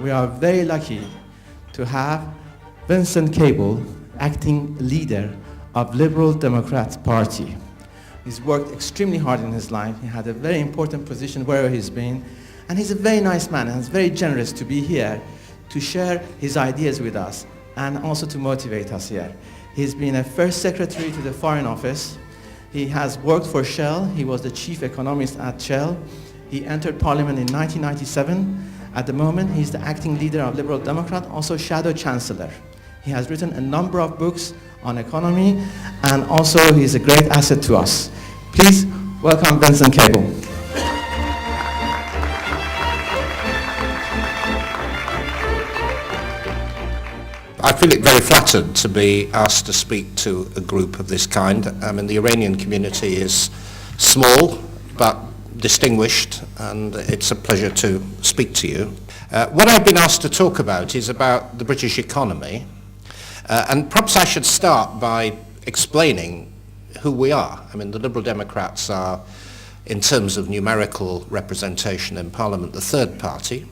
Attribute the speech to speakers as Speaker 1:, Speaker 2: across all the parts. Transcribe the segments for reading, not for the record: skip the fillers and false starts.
Speaker 1: We are very lucky to have Vincent Cable, acting leader of Liberal Democrats Party. He's worked extremely hard in his life. He had a very important position wherever he's been. And he's a very nice man, and he's very generous to be here to share his ideas with us and also to motivate us here. He's been a first secretary to the Foreign Office. He has worked for Shell. He was the chief economist at Shell. He entered Parliament in 1997. At the moment, he's the acting leader of Liberal Democrat, also Shadow Chancellor. He has written a number of books on economy, and also he's a great asset to us. Please welcome Vincent Cable.
Speaker 2: I feel it very flattered to be asked to speak to a group of this kind. I mean, the Iranian community is small, but distinguished, and it's a pleasure to speak to you. What I've been asked to talk about is about the British economy, and perhaps I should start by explaining who we are. I mean, the Liberal Democrats are, in terms of numerical representation in Parliament, the third party.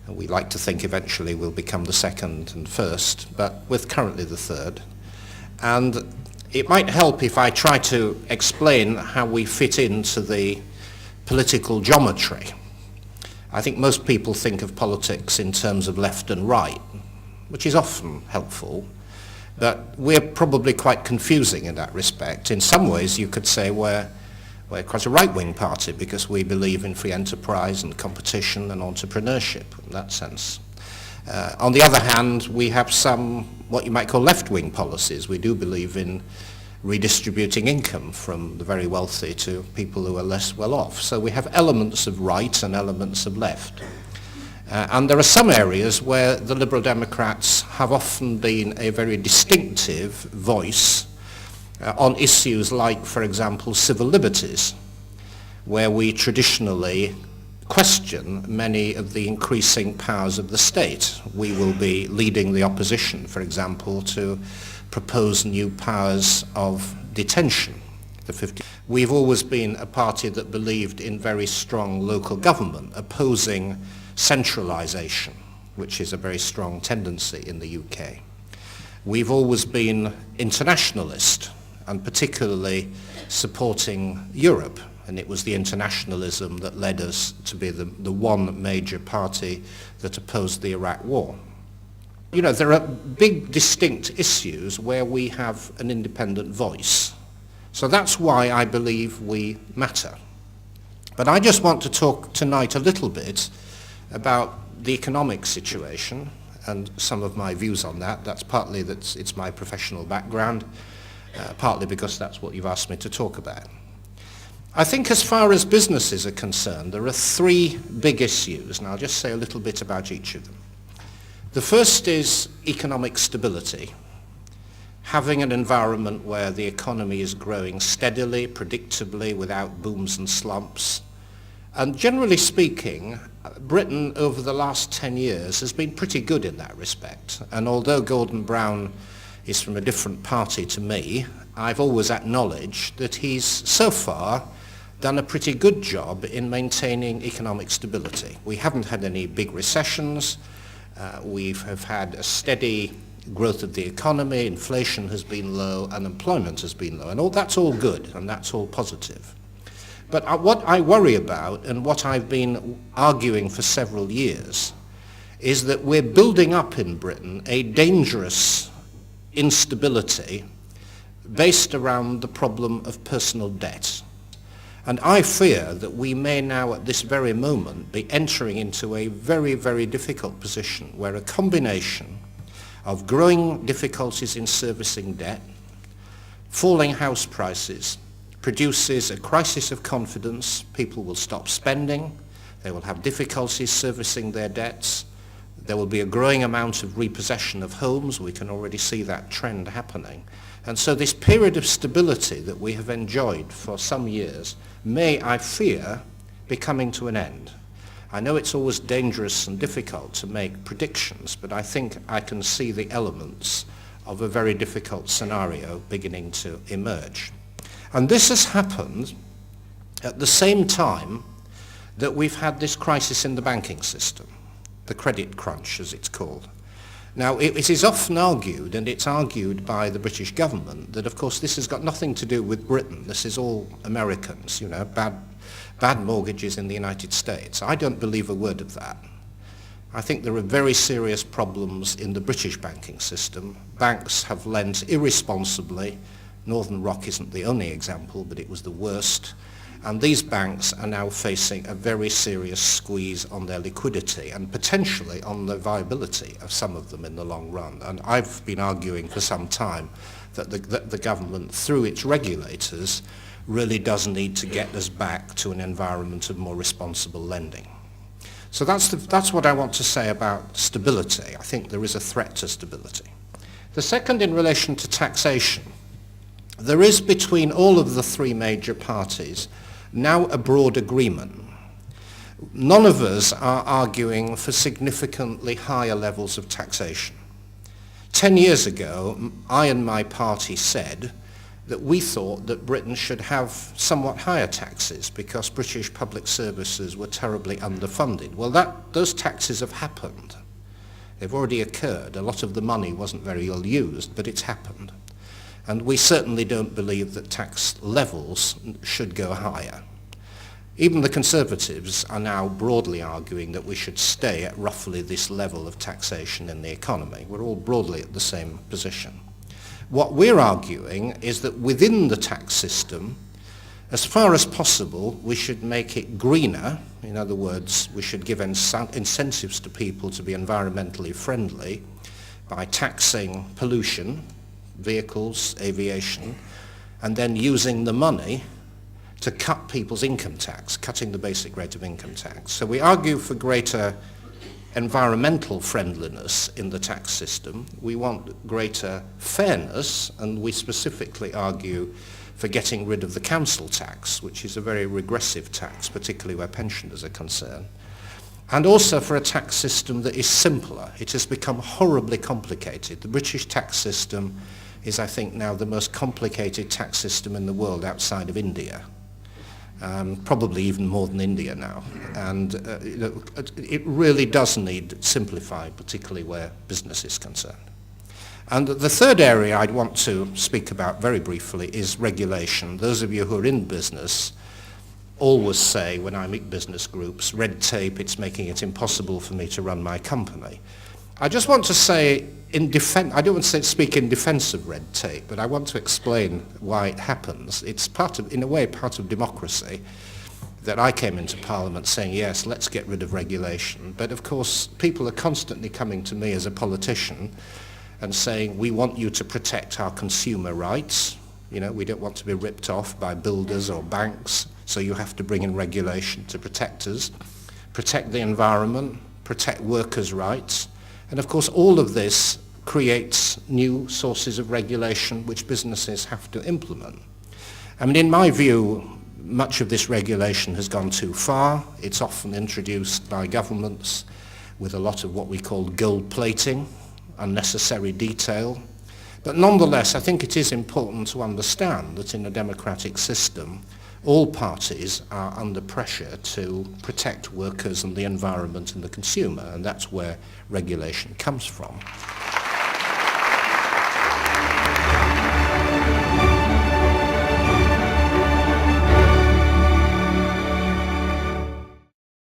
Speaker 2: And we like to think eventually we'll become the second and first, but we're currently the third. And it might help if I try to explain how we fit into the political geometry. I think most people think of politics in terms of left and right, which is often helpful, but we're probably quite confusing in that respect. In some ways you could say we're quite a right-wing party because we believe in free enterprise and competition and entrepreneurship in that sense. On the other hand, we have some what you might call left-wing policies. We do believe in redistributing income from the very wealthy to people who are less well off. So we have elements of right and elements of left. And there are some areas where the Liberal Democrats have often been a very distinctive voice on issues like, for example, civil liberties, where we traditionally question many of the increasing powers of the state. We will be leading the opposition, for example, to propose new powers of detention. We've always been a party that believed in very strong local government, opposing centralisation, which is a very strong tendency in the UK. We've always been internationalist, and particularly supporting Europe, and it was the internationalism that led us to be the one major party that opposed the Iraq War. You know, there are big distinct issues where we have an independent voice. So that's why I believe we matter. But I just want to talk tonight a little bit about the economic situation and some of my views on that. That's partly that it's my professional background, partly because that's what you've asked me to talk about. I think as far as businesses are concerned, there are three big issues, and I'll just say a little bit about each of them. The first is economic stability, having an environment where the economy is growing steadily, predictably, without booms and slumps. And generally speaking, Britain over the last 10 years has been pretty good in that respect. And although Gordon Brown is from a different party to me, I've always acknowledged that he's so far done a pretty good job in maintaining economic stability. We haven't had any big recessions. We have had a steady growth of the economy, inflation has been low, unemployment has been low, and that's all good and that's all positive. But what I worry about, and what I've been arguing for several years, is that we're building up in Britain a dangerous instability based around the problem of personal debt. And I fear that we may now at this very moment be entering into a very, very difficult position where a combination of growing difficulties in servicing debt, falling house prices, produces a crisis of confidence. People will stop spending, they will have difficulties servicing their debts, there will be a growing amount of repossession of homes. We can already see that trend happening. And so this period of stability that we have enjoyed for some years may, I fear, be coming to an end. I know it's always dangerous and difficult to make predictions, but I think I can see the elements of a very difficult scenario beginning to emerge. And this has happened at the same time that we've had this crisis in the banking system, the credit crunch as it's called. Now, it is often argued, and it's argued by the British government, that of course this has got nothing to do with Britain. This is all Americans, you know, bad mortgages in the United States. I don't believe a word of that. I think there are very serious problems in the British banking system. Banks have lent irresponsibly. Northern Rock isn't the only example, but it was the worst. And these banks are now facing a very serious squeeze on their liquidity and potentially on the viability of some of them in the long run. And I've been arguing for some time that the government, through its regulators, really does need to get us back to an environment of more responsible lending. So that's what I want to say about stability. I think there is a threat to stability. The second, in relation to taxation, there is between all of the three major parties now a broad agreement. None of us are arguing for significantly higher levels of taxation. 10 years ago, I and my party said that we thought that Britain should have somewhat higher taxes because British public services were terribly underfunded. Well, those taxes have happened. They've already occurred. A lot of the money wasn't very well used, but it's happened. And we certainly don't believe that tax levels should go higher. Even the Conservatives are now broadly arguing that we should stay at roughly this level of taxation in the economy. We're all broadly at the same position. What we're arguing is that within the tax system, as far as possible, we should make it greener. In other words, we should give incentives to people to be environmentally friendly by taxing pollution, vehicles, aviation, and then using the money to cut people's income tax, cutting the basic rate of income tax. So we argue for greater environmental friendliness in the tax system. We want greater fairness, and we specifically argue for getting rid of the council tax, which is a very regressive tax, particularly where pensioners are concerned. And also for a tax system that is simpler. It has become horribly complicated. The British tax system is, I think, now the most complicated tax system in the world outside of India. Probably even more than India now. And it really does need simplified, particularly where business is concerned. And the third area I'd want to speak about very briefly is regulation. Those of you who are in business always say, when I meet business groups, red tape, it's making it impossible for me to run my company. I just want to say, I don't want to speak in defense of red tape, but I want to explain why it happens. It's in a way, part of democracy that I came into Parliament saying, yes, let's get rid of regulation. But of course, people are constantly coming to me as a politician and saying, we want you to protect our consumer rights. You know, we don't want to be ripped off by builders or banks, so you have to bring in regulation to protect us, protect the environment, protect workers' rights. And of course, all of this creates new sources of regulation which businesses have to implement. I mean, in my view, much of this regulation has gone too far. It's often introduced by governments with a lot of what we call gold plating, unnecessary detail. But nonetheless, I think it is important to understand that in a democratic system, all parties are under pressure to protect workers and the environment and the consumer, and that's where regulation comes from.